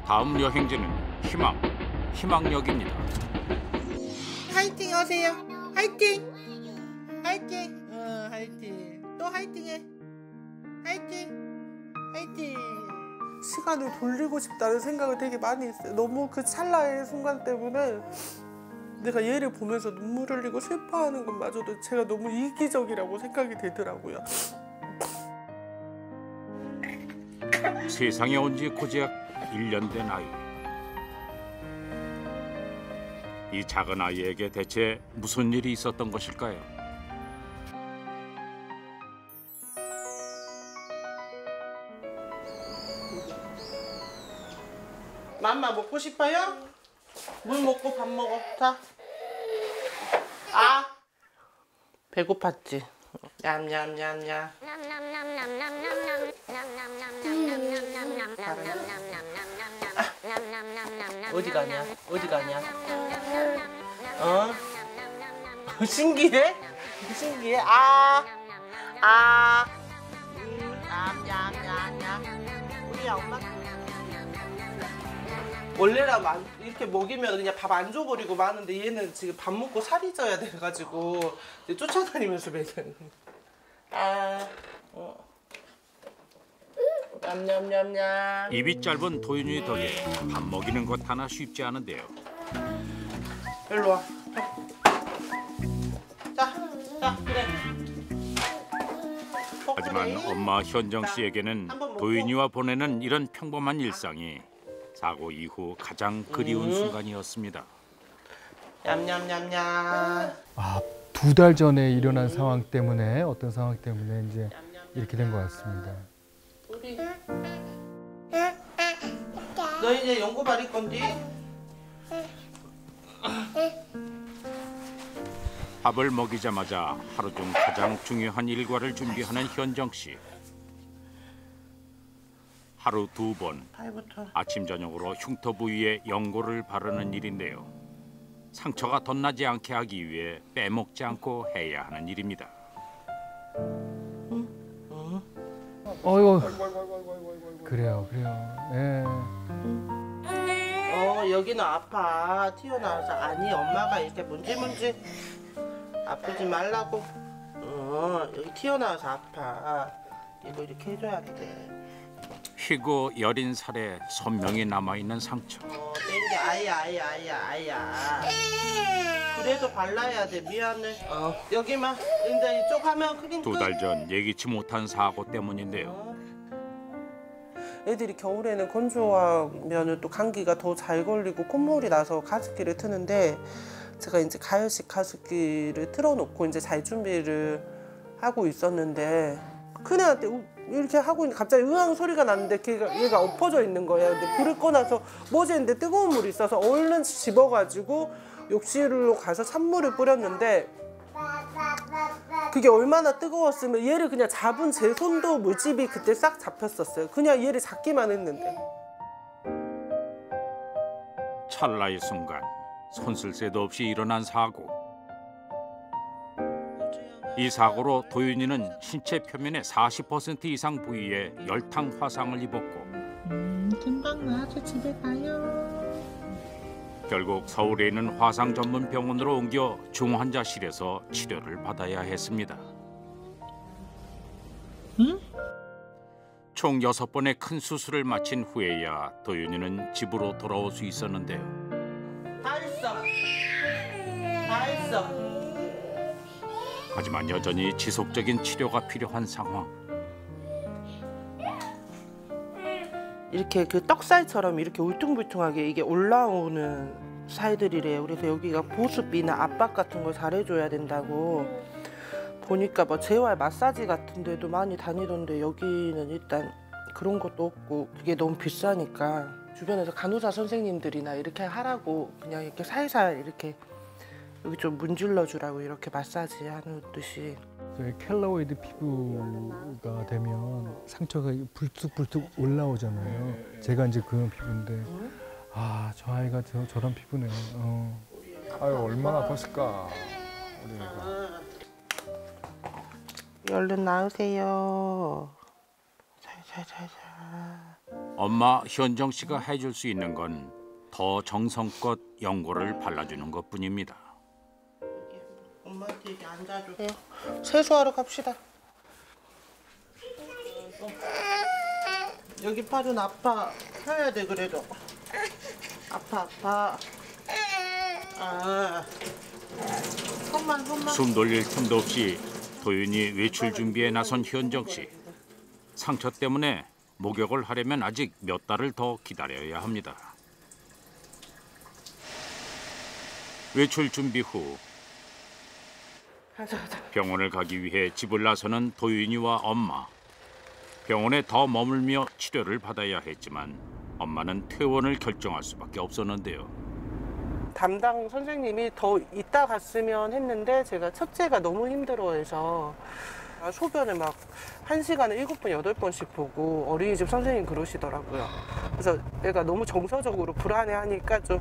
다음 여행지는 희망역입니다. 화이팅 하세요. 화이팅. 화이팅. 화이팅. 또 화이팅해. 화이팅. 화이팅. 시간을 돌리고 싶다는 생각을 되게 많이 했어요. 너무 그 찰나의 순간 때문에 내가 얘를 보면서 눈물 흘리고 슬퍼하는 것마저도 제가 너무 이기적이라고 생각이 되더라고요. 세상에 온 지 고작 1년 된 아이. 이 작은 아이에게 대체 무슨 일이 있었던 것일까요? 맘마 먹고 싶어요? 물 먹고 밥 먹어. 자. 아. 배고팠지? 냠냠냠냠. 어디 가냐? 어디 가냐? 신기해? 신기해? 냠냠냠냠. 우리 엄마. 원래라면 이렇게 먹이면 그냥 밥 안 줘버리고 마는데 얘는 지금 밥 먹고 살이 쪄야 돼가지고 이제 쫓아다니면서 매는. 냠냠냠냠. 입이 짧은 도윤이 덕에 밥 먹이는 것 하나 쉽지 않은데요. 일로 와. 자, 그래. 하지만 엄마 현정 씨에게는 도윤이와 보내는 이런 평범한 일상이 사고 이후 가장 그리운 순간이었습니다. 냠냠냠냠. 아, 2달 전에 일어난 상황 때문에 어떤 상황 때문에 이제 이렇게 된 것 같습니다. 우리. 너 이제 연고 바릴 건디? 밥을 먹이자마자 하루 중 가장 중요한 일과를 준비하는 현정 씨. 하루 2번 아침 저녁으로 흉터 부위에 연고를 바르는 일인데요. 상처가 덧나지 않게 하기 위해 빼먹지 않고 해야 하는 일입니다. 어이구. 그래요. 예. 여기는 아파. 튀어나와서. 아니, 엄마가 이렇게 문질문질 아프지 말라고. 여기 튀어나와서 아파. 이거 이렇게 해줘야 돼. 희고 여린 살에 선명히 남아있는 상처. 땡겨. 아야. 그래도 발라야 돼. 미안해. 여기만. 이제 이쪽 하면 크림 끝. 2달 전 예기치 못한 사고 때문인데요. 애들이 겨울에는 건조하면 또 감기가 더 잘 걸리고 콧물이 나서 가습기를 트는데 제가 이제 가열식 가습기를 틀어놓고 이제 잘 준비를 하고 있었는데 큰애한테 이렇게 하고 있는데 갑자기 으앙 소리가 났는데 얘가 엎어져 있는 거예요. 근데 불을 꺼놔서 뭐지 했는데 뜨거운 물이 있어서 얼른 집어가지고 욕실로 가서 찬물을 뿌렸는데 그게 얼마나 뜨거웠으면 얘를 그냥 잡은 제 손도 물집이 그때 싹 잡혔었어요. 그냥 얘를 잡기만 했는데. 찰나의 순간 손쓸 새도 없이 일어난 사고. 이 사고로 도윤이는 신체 표면의 40% 이상 부위에 열탕 화상을 입었고 금방 나와서 집에 가요. 결국 서울에 있는 화상 전문 병원으로 옮겨 중환자실에서 치료를 받아야 했습니다. 응? 총 6번의 큰 수술을 마친 후에야 도윤이는 집으로 돌아올 수 있었는데요. 다 했어. 하지만 여전히 지속적인 치료가 필요한 상황. 이렇게 그 떡살처럼 이렇게 울퉁불퉁하게 이게 올라오는 살들이래요. 그래서 여기가 보습이나 압박 같은 걸 잘해줘야 된다고. 보니까 뭐 재활 마사지 같은 데도 많이 다니던데 여기는 일단 그런 것도 없고 그게 너무 비싸니까 주변에서 간호사 선생님들이나 이렇게 하라고 그냥 이렇게 살살 이렇게 여기 좀 문질러 주라고 이렇게 마사지 하는 듯이. 저희 켈로이드 피부가 되면 상처가 불쑥불쑥 올라오잖아요. 제가 이제 그런 피부인데 저 아이가 저런 피부네요. 아유, 얼마나 아팠을까. 우리 애가. 얼른 나으세요. 잘. 엄마 현정 씨가 해줄 수 있는 건 더 정성껏 연고를 발라주는 것뿐입니다. 엄마한테 이렇게 앉아줘. 세수하러 갑시다. 여기 팔은 아파 펴야 돼. 그래도 아파. 손만. 숨 돌릴 틈도 없이 도윤이 외출 준비에 나선 현정 씨. 상처 때문에 목욕을 하려면 아직 몇 달을 더 기다려야 합니다. 외출 준비 후 가자. 병원을 가기 위해 집을 나서는 도윤이와 엄마. 병원에 더 머물며 치료를 받아야 했지만 엄마는 퇴원을 결정할 수밖에 없었는데요. 담당 선생님이 더 이따 갔으면 했는데 제가 첫째가 너무 힘들어해서 소변을 막 1시간에 7번, 8번씩 보고 어린이집 선생님 그러시더라고요. 그래서 애가 너무 정서적으로 불안해하니까 좀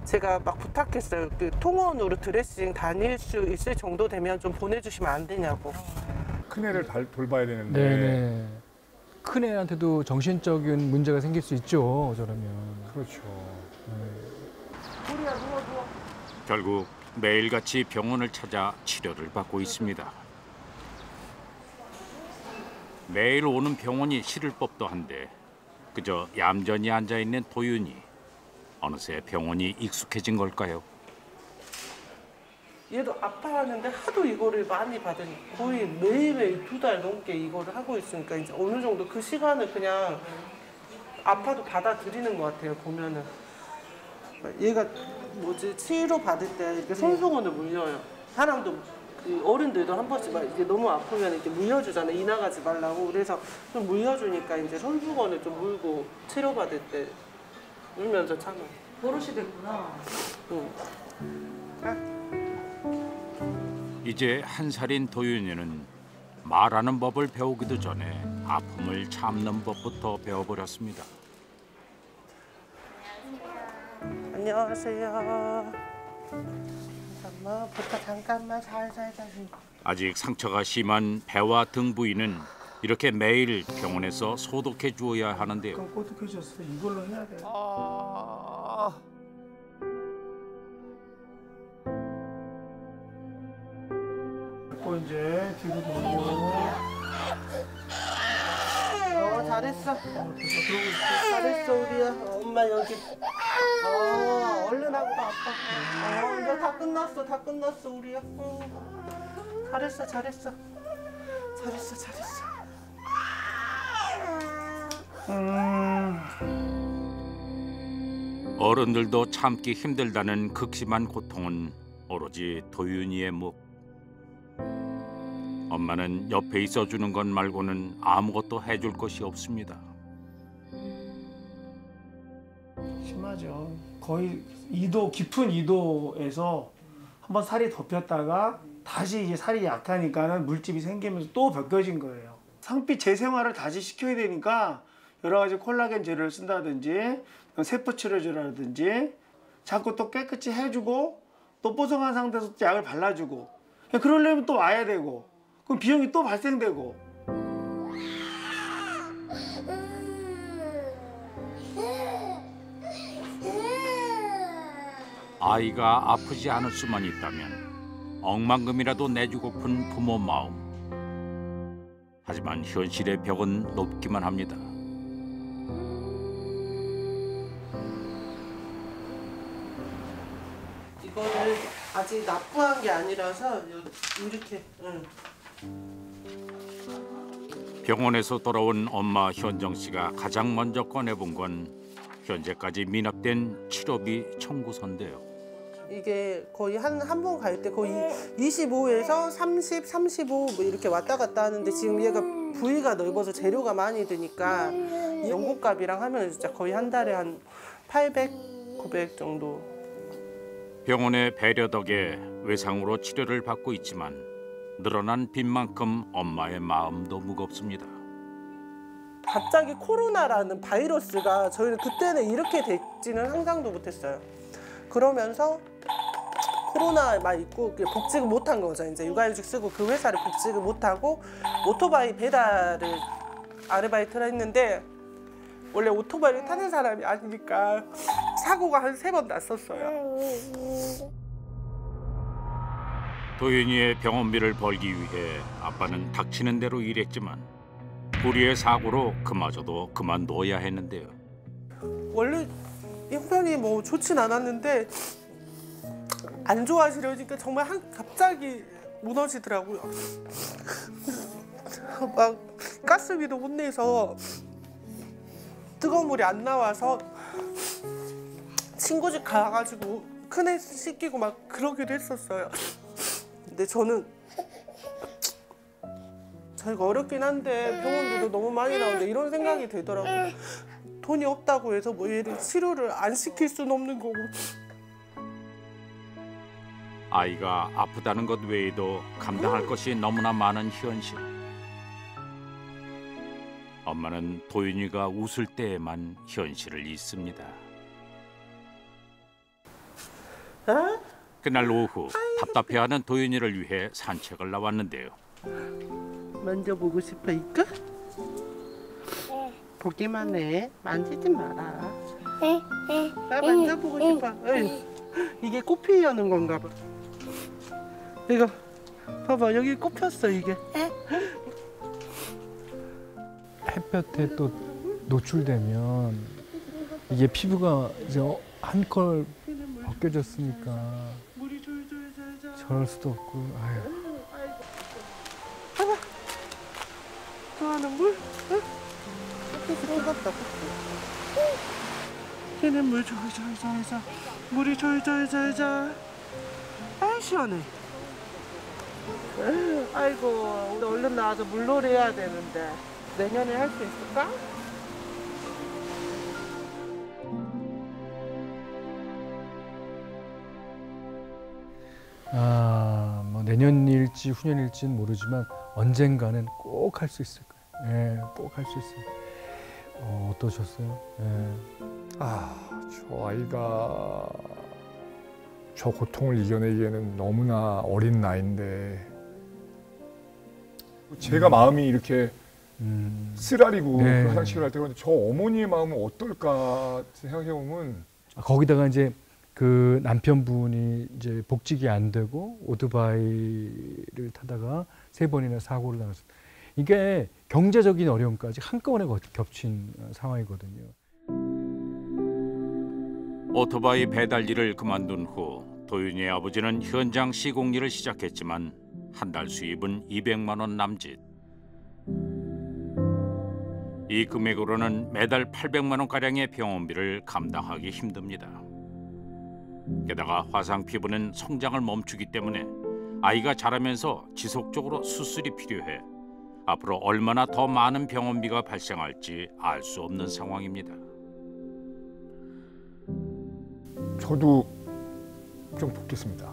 제가 막 부탁했어요. 그 통원으로 드레싱 다닐 수 있을 정도 되면 좀 보내주시면 안 되냐고. 큰애를 돌봐야 되는데. 네네. 큰 애한테도 정신적인 문제가 생길 수 있죠. 저러면. 그렇죠. 우리야 누워. 결국 매일같이 병원을 찾아 치료를 받고 있습니다. 매일 오는 병원이 싫을 법도 한데 그저 얌전히 앉아있는 도윤이. 어느새 병원이 익숙해진 걸까요? 얘도 아파하는데 하도 이거를 많이 받으니 거의 매일매일 2달 넘게 이거를 하고 있으니까 이제 어느 정도 그 시간을 그냥 아파도 받아들이는 것 같아요. 보면은 얘가 치료 받을 때 이렇게 손수건을 물려요. 사람도 그 어른들도 한 번씩 막 이게 너무 아프면 이렇게 물려주잖아요. 이 나가지 말라고. 그래서 좀 물려주니까 이제 손수건을 좀 물고 치료 받을 때 울면서 참아. 버릇이 됐구나. 응. 이제 1살인 도윤이는 말하는 법을 배우기도 전에 아픔을 참는 법부터 배워버렸습니다. 안녕하세요. 잠깐만 살살. 아직 상처가 심한 배와 등 부위는 이렇게 매일 병원에서 소독해 주어야 하는데요. 꼬득해졌어. 이걸로 해야 돼. 또 이제 뒤로 돌고. 잘했어. 잘했어 우리야. 엄마 여기. 얼른 하고 아빠. 이제 다 끝났어 우리야. 잘했어. 어른들도 참기 힘들다는 극심한 고통은 오로지 도윤이의 몫. 엄마는 옆에 있어주는 것 말고는 아무것도 해줄 것이 없습니다. 심하죠. 거의 2도 깊은 2도에서 한번 살이 덮였다가 다시 이제 살이 약하니까는 물집이 생기면서 또 벗겨진 거예요. 상피 재생활을 다시 시켜야 되니까 여러 가지 콜라겐 재료를 쓴다든지 세포 치료제라든지 자꾸 또 깨끗이 해주고 또 뽀송한 상태에서 약을 발라주고 그러려면 또 와야 되고 그럼 비용이 또 발생되고. 아이가 아프지 않을 수만 있다면 억만금이라도 내주고픈 부모 마음. 하지만 현실의 벽은 높기만 합니다. 이거를 아직 납부한 게 아니라서 이렇게. 병원에서 돌아온 엄마 현정 씨가 가장 먼저 꺼내본 건 현재까지 미납된 치료비 청구서인데요. 이게 거의 한 번 갈 때 거의 25에서 30, 35 뭐 이렇게 왔다 갔다 하는데 지금 얘가 부위가 넓어서 재료가 많이 드니까 연고값이랑 하면 진짜 거의 한 달에 한 800, 900 정도. 병원의 배려 덕에 외상으로 치료를 받고 있지만 늘어난 빚만큼 엄마의 마음도 무겁습니다. 갑자기 코로나라는 바이러스가 저희는 그때는 이렇게 될지는 상상도 못했어요. 그러면서 코로나만 있고 복직을 못한 거죠. 이제 육아휴직 쓰고 그 회사를 복직을 못하고 오토바이 배달을 아르바이트를 했는데 원래 오토바이를 타는 사람이 아니니까 사고가 한 3번 났었어요. 도윤이의 병원비를 벌기 위해 아빠는 닥치는 대로 일했지만 불의의 사고로 그마저도 그만둬야 했는데요. 원래 형편이 뭐 좋진 않았는데 안 좋아지려니까 정말 갑자기 무너지더라고요. 막 가스비도 못 내서 뜨거운 물이 안 나와서 친구 집 가가지고 큰애 씻기고 막 그러기도 했었어요. 근데 저는 저희가 어렵긴 한데 병원비도 너무 많이 나오는데 이런 생각이 들더라고요. 돈이 없다고 해서 뭐 얘를 치료를 안 시킬 수는 없는 거고. 아이가 아프다는 것 외에도 감당할 것이 너무나 많은 현실. 엄마는 도윤이가 웃을 때에만 현실을 잊습니다. 어? 그날 오후 답답해하는 도윤이를 위해 산책을 나왔는데요. 만져보고 싶어 이까? 보기만 해. 만지지 마라. 나 만져보고 싶어. 에이, 이게 꽃 피우는 건가 봐. 이거 봐봐 여기 꽃 폈어 이게. 햇볕에 또 노출되면 이게 피부가 이제 한컬 벗겨졌으니까 물이 졸졸졸졸. 저럴 수도 없고. 아유. 봐봐. 좋아하는 물? 응? 들어갔다. 걔는 물 졸졸졸졸. 물이 졸졸졸졸. 아 시원해. 아이고 우리 얼른 나와서 물놀이 해야 되는데 내년에 할 수 있을까? 뭐 내년일지 후년일지는 모르지만 언젠가는 꼭 할 수 있을 거예요. 예, 꼭 할 수 있어요. 어떠셨어요? 예. 저 아이가 저 고통을 이겨내기에는 너무나 어린 나이인데 제가 마음이 이렇게 쓰라리고 네. 그 화장실을 할 때가 저 어머니의 마음은 어떨까 생각해보면 거기다가 이제 그 남편분이 이제 복직이 안 되고 오토바이를 타다가 3번이나 사고를 당했어요. 이게 경제적인 어려움까지 한꺼번에 겹친 상황이거든요. 오토바이 배달 일을 그만둔 후 도윤이의 아버지는 현장 시공 일을 시작했지만 한 달 수입은 200만 원 남짓. 이 금액으로는 매달 800만 원가량의 병원비를 감당하기 힘듭니다. 게다가 화상 피부는 성장을 멈추기 때문에 아이가 자라면서 지속적으로 수술이 필요해 앞으로 얼마나 더 많은 병원비가 발생할지 알 수 없는 상황입니다. 저도 좀 돕겠습니다.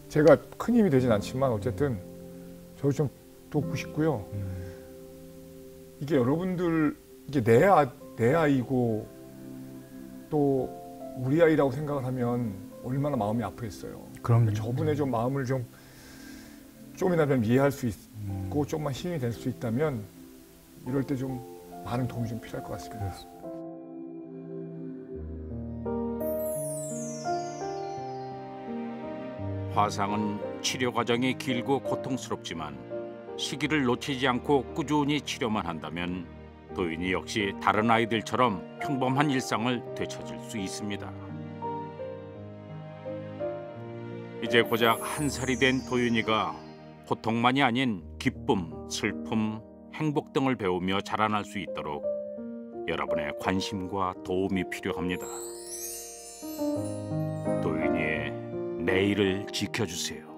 제가 큰 힘이 되진 않지만 어쨌든 저도 좀 돕고 싶고요. 이게 여러분들 이게 내 아이고 또 우리 아이라고 생각을 하면 얼마나 마음이 아프겠어요. 그럼요. 저분의 좀 마음을 좀이나마 이해할 수 있고 좀만 힘이 될 수 있다면 이럴 때 좀 많은 도움이 좀 필요할 것 같습니다. 그렇습니다. 화상은 치료 과정이 길고 고통스럽지만 시기를 놓치지 않고 꾸준히 치료만 한다면 도윤이 역시 다른 아이들처럼 평범한 일상을 되찾을 수 있습니다. 이제 고작 1살이 된 도윤이가 고통만이 아닌 기쁨, 슬픔, 행복 등을 배우며 자라날 수 있도록 여러분의 관심과 도움이 필요합니다. 도윤이의 내일을 지켜주세요.